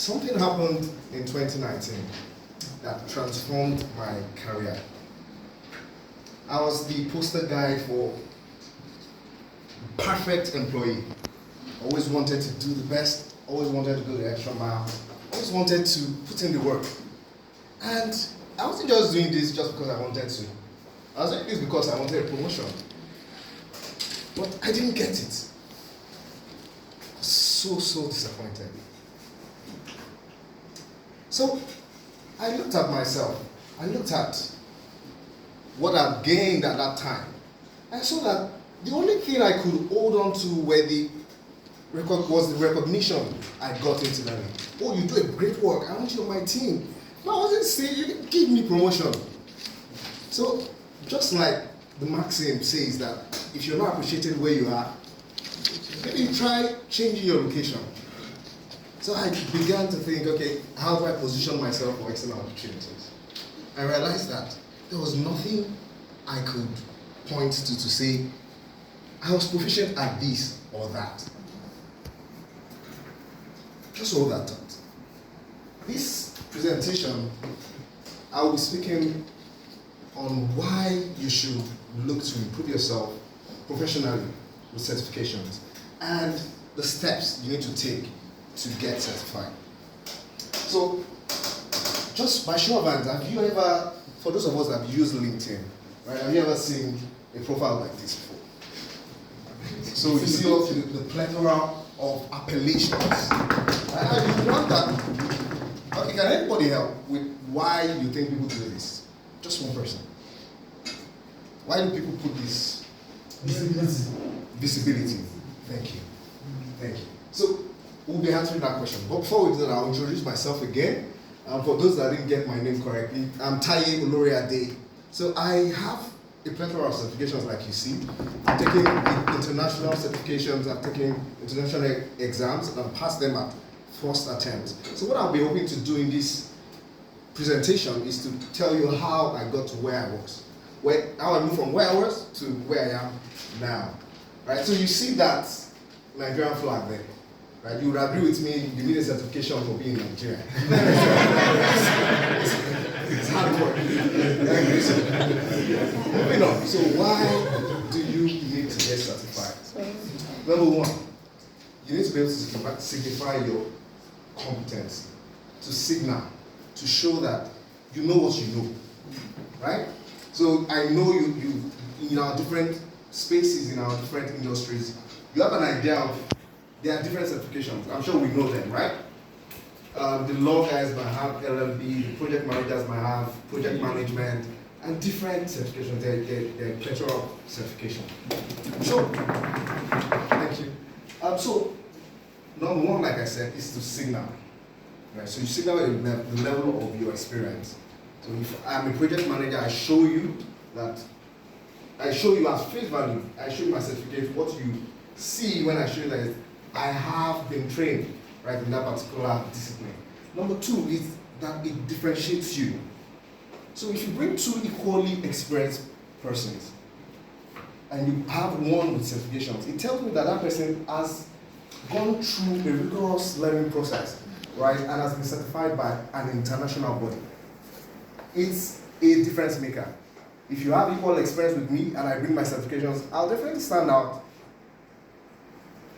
Something happened in 2019 that transformed my career. I was the poster guy for perfect employee. Always wanted to do the best, always wanted to go the extra mile, always wanted to put in the work. And I wasn't just doing this just because I wanted to. I was doing this because I wanted a promotion. But I didn't get it. I was so disappointed. So I looked at myself. I looked at what I'd gained at that time. I saw that the only thing I could hold on to was the recognition I got into learning. Oh, you do a great work. I want you on my team. No, I wasn't saying you didn't give me promotion. So just like the maxim says that if you're not appreciated where you are, maybe try changing your location. So I began to think, okay, how do I position myself for excellent opportunities? I realized that there was nothing I could point to say, I was proficient at this or that. Just hold that thought. This presentation, I will be speaking on why you should look to improve yourself professionally with certifications and the steps you need to take to get certified. So, just by show of hands, have you ever, for those of us that have used LinkedIn, right, have you ever seen a profile like this before? So you see all the plethora of appellations. You want that. Okay, can anybody help with why you think people do this? Just one person. Why do people put this? Visibility. Thank you. Thank you. So we'll be answering that question. But before we do that, I'll introduce myself again. For those that didn't get my name correctly, I'm Taiye Oloriade. So I have a plethora of certifications like you see. I've taken international certifications, I've taken international exams, and I've passed them at first attempt. So what I'll be hoping to do in this presentation is to tell you how I got to where I was. How I moved from where I was to where I am now. Right? So you see that Nigerian flag there. Right? You would agree with me, you need a certification for being Nigerian. It's hard work. Moving on. So why do you need to get certified? Number one, you need to be able to signify your competence, to signal, to show that you know what you know. Right? So I know you in our different spaces, in our different industries, you have an idea of there are different certifications. I'm sure we know them, right? The law guys might have LLB, the project managers might have project management, and different certifications. There are plethora of certifications. So, thank you. So, number one, like I said, is to signal. Right? So you signal the level of your experience. So if I'm a project manager, I show you as face value, I show you my certificate, what you see when I show you that I have been trained, right, in that particular discipline. Number two is that it differentiates you. So if you bring two equally experienced persons and you have one with certifications, it tells me that that person has gone through a rigorous learning process, right, and has been certified by an international body. It's a difference maker. If you have equal experience with me and I bring my certifications, I'll definitely stand out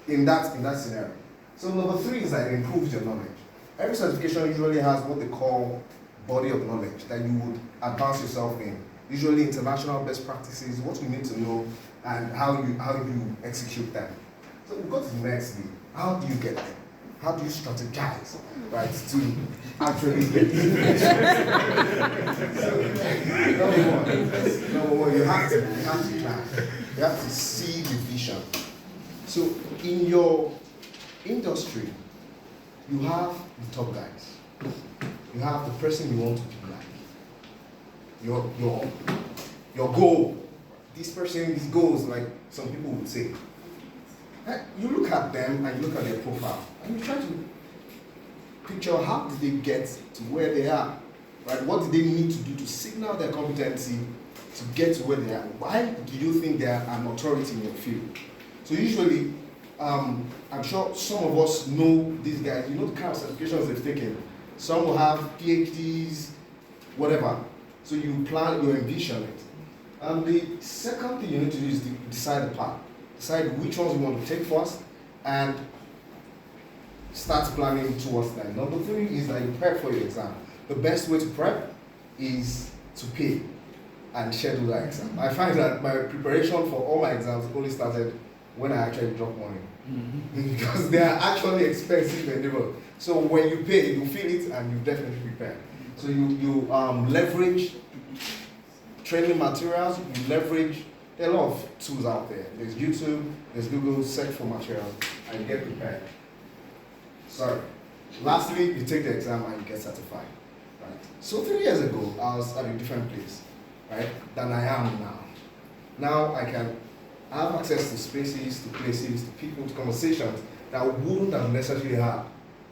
in that scenario. So number three is that it improves your knowledge. Every certification usually has what they call body of knowledge that you would advance yourself in. Usually international best practices, what you need to know, and how you execute them. So we go to the next bit. How do you get them? How do you strategize, right, to actually get them? Number one, you have to plan. You have to see the vision. So in your industry, you have the top guys. You have the person you want to be like. Your goal. This person, these goals, like some people would say. You look at them and you look at their profile and you try to picture how did they get to where they are. Right? What did they need to do to signal their competency to get to where they are? Why do you think they are an authority in your field? So usually I'm sure some of us know these guys. You know the kind of certifications they've taken. Some will have PhDs, whatever. So you plan, you envision it. The second thing you need to do is to decide the path. Decide which ones you want to take first and start planning towards that. Number 3 is that you prep for your exam. The best way to prep is to pay and schedule that exam. I find that my preparation for all my exams only started when I actually drop money. Because they are actually expensive endeavor. So when you pay, you feel it and you definitely prepare. So you leverage training materials, you leverage, there are a lot of tools out there. There's YouTube, there's Google, search for materials, and you get prepared. Sorry. Lastly, you take the exam and you get certified. Right? So 3 years ago, I was at a different place, right, than I am now. Now I can have access to spaces, to places, to people, to conversations that I wouldn't have necessarily had,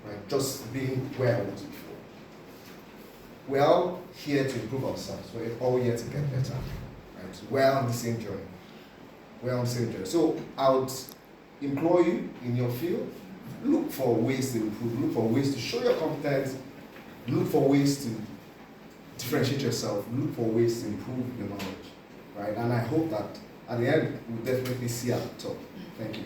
right, just being where I was before. We're all here to improve ourselves. We're all here to get better. Right? We're on the same journey. We're on the same journey. So I would implore you in your field, look for ways to improve, look for ways to show your competence, look for ways to differentiate yourself, look for ways to improve your knowledge. Right? And I hope that at the end, we'll definitely see at the top. Thank you.